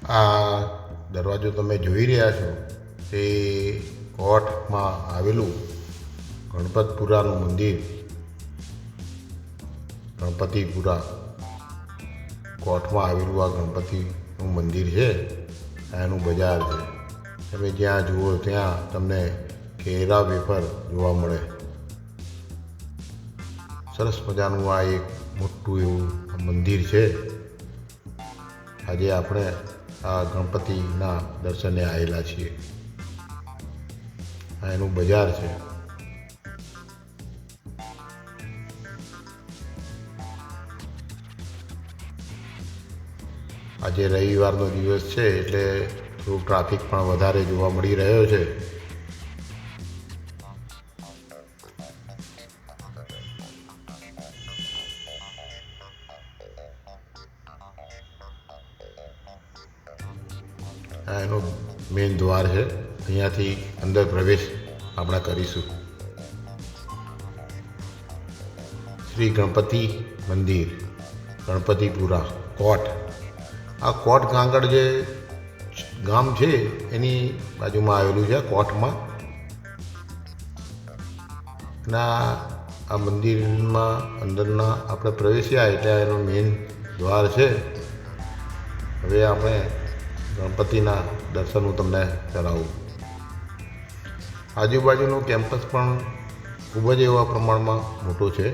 આ દરવાજો તમે જોઈ રહ્યા છો તે કોટમાં આવેલું ગણપતપુરાનું મંદિર. ગણપતિપુરા કોટમાં આવેલું આ ગણપતિનું મંદિર છે. એનું બજાર છે. તમે જ્યાં જુઓ ત્યાં તમને કેરા વેફર જોવા મળે. સરસ મજાનું આ એક મોટું એવું મંદિર છે. આજે આપણે આ ગણપતિના દર્શને આવેલા છીએ. આ એનું બજાર છે. આજે રવિવારનો દિવસ છે એટલે થોડું ટ્રાફિક પણ વધારે જોવા મળી રહ્યો છે. આ એનું મેઇન દ્વાર છે. અહીંયાથી અંદર પ્રવેશ આપણે કરીશું. શ્રી ગણપતિ મંદિર, ગણપતિપુરા કોટ. આ કોટ ગાંગડ જે ગામ છે એની બાજુમાં આવેલું છે કોટમાં. ના આ મંદિરમાં અંદરના આપણે પ્રવેશ્યા એટલે એનો મેઇન દ્વાર છે. હવે આપણે ગણપતિના દર્શન હું તમને કરાવું. આજુબાજુનું કેમ્પસ પણ ખૂબ જ એવા પ્રમાણમાં મોટો છે.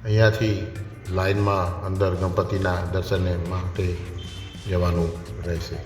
અહીંયાથી લાઈનમાં અંદર ગણપતિના દર્શને માટે જવાનું રહેશે.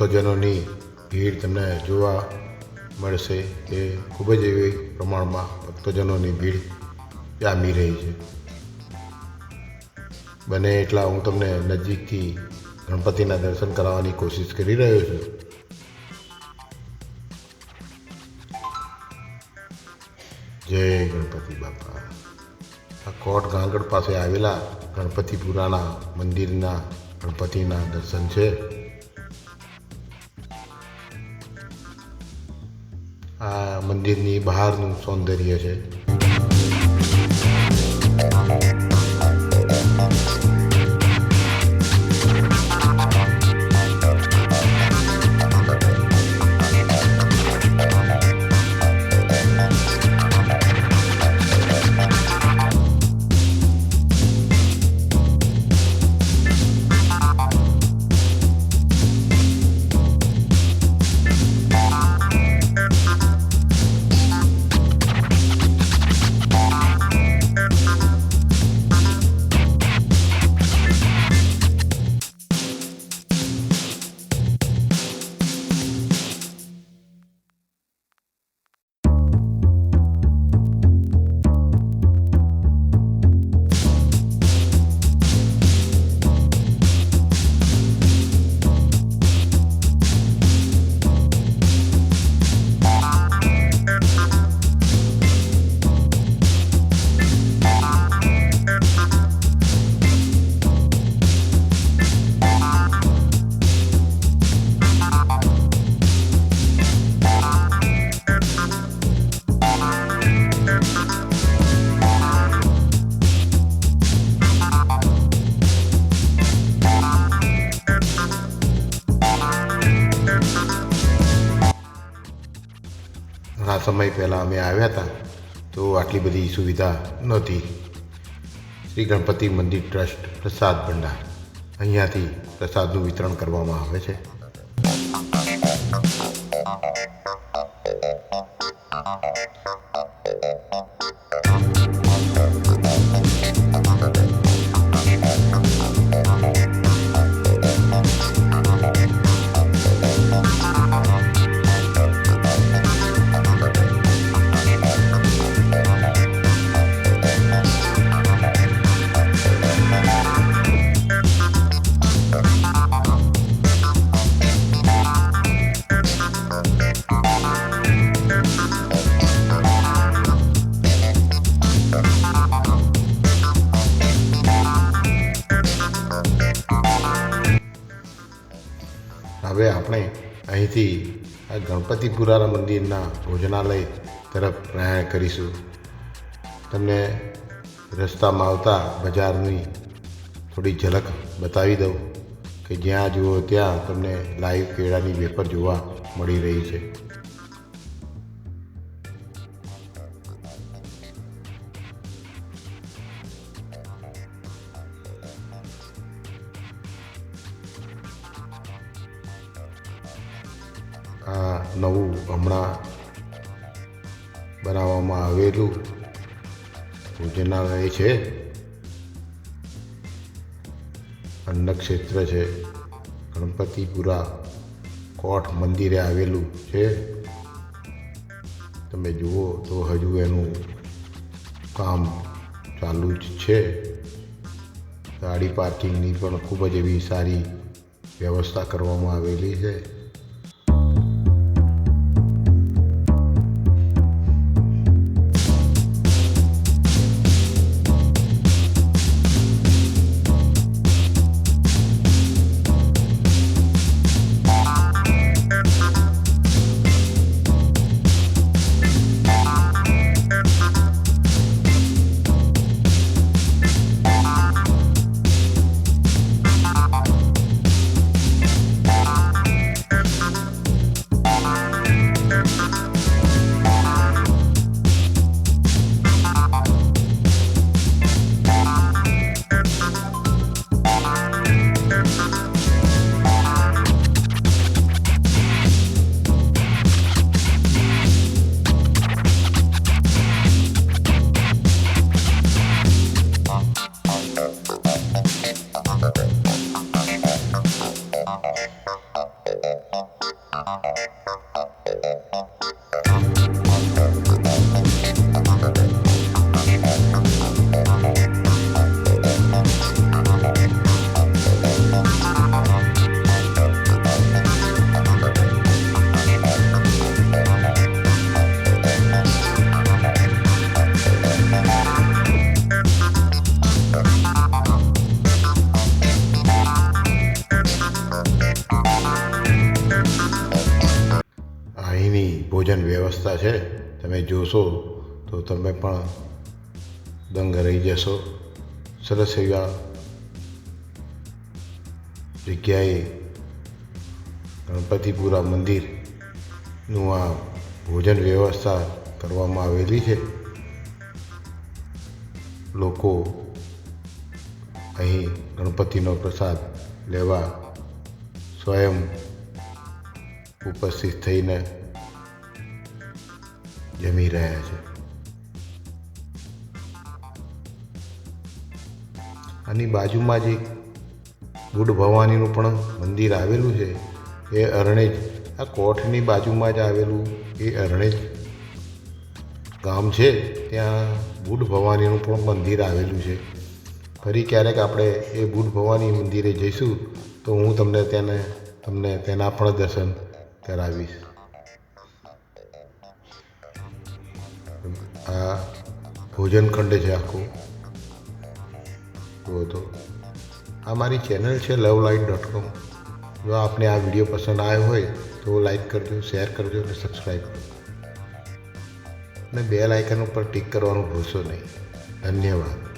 ભક્તજનોની ભીડ તમને જોવા મળશે કે ખૂબ જ એવી પ્રમાણમાં ભક્તજનોની ભીડ જામી રહી છે. બને એટલા હું તમને નજીકથી ગણપતિના દર્શન કરાવવાની કોશિશ કરી રહ્યો છું. જય ગણપતિ બાપા. આ કોટ ગાંગડ પાસે આવેલા ગણપતિપુરાના મંદિરના ગણપતિના દર્શન છે. આ મંદિરની બહારનું સૌંદર્ય છે. સમય પહેલાં અમે આવ્યા હતા તો આટલી બધી સુવિધા નહોતી. શ્રી ગણપતિ મંદિર ટ્રસ્ટ પ્રસાદ ભંડાર, અહીંયાથી પ્રસાદનું વિતરણ કરવામાં આવે છે. હવે આપણે અહીંથી આ ગણપતિપુરાના મંદિરના ભોજનાલય તરફ પ્રયાણ કરીશું. તમને રસ્તામાં આવતા બજારની થોડી ઝલક બતાવી દઉં કે જ્યાં જુઓ ત્યાં તમને લાઈવ કેળાની વેફર જોવા મળી રહી છે. આ નવું હમણાં બનાવવામાં આવેલું ભોજનાલય છે, અન્નક્ષેત્ર છે, ગણપતિપુરા કોટ મંદિરે આવેલું છે. તમે જુઓ તો હજુ એનું કામ ચાલુ જ છે. ગાડી પાર્કિંગની પણ ખૂબ જ એવી સારી વ્યવસ્થા કરવામાં આવેલી છે. ભોજન વ્યવસ્થા છે, તમે જોશો તો તમે પણ દંગ રહી જશો. સરસ એવા જગ્યાએ ગણપતિપુરા મંદિરનું આ ભોજન વ્યવસ્થા કરવામાં આવેલી છે. લોકો અહીં ગણપતિનો પ્રસાદ લેવા સ્વયં ઉપસ્થિત થઈને જમી રહ્યા છે. આની બાજુમાં જ એક બુડ ભવાનીનું પણ મંદિર આવેલું છે. એ અરણેજ, આ કોઠની બાજુમાં જ આવેલું એ અરણેજ ગામ છે. ત્યાં બુડ ભવાનીનું પણ મંદિર આવેલું છે. ફરી ક્યારેક આપણે એ બુડ ભવાની મંદિરે જઈશું તો હું તમને તેના પણ દર્શન કરાવીશ. આ ભોજન ખંડ છે આખું. તો આ મારી ચેનલ છે lovelight.com. જો આપને આ વિડીયો પસંદ આવ્યો હોય તો લાઈક કરજો, શેર કરજો અને સબસ્ક્રાઈબ કરજો અને બેલ આઇકન ઉપર ટિક કરવાનું ભૂલશો નહીં. ધન્યવાદ.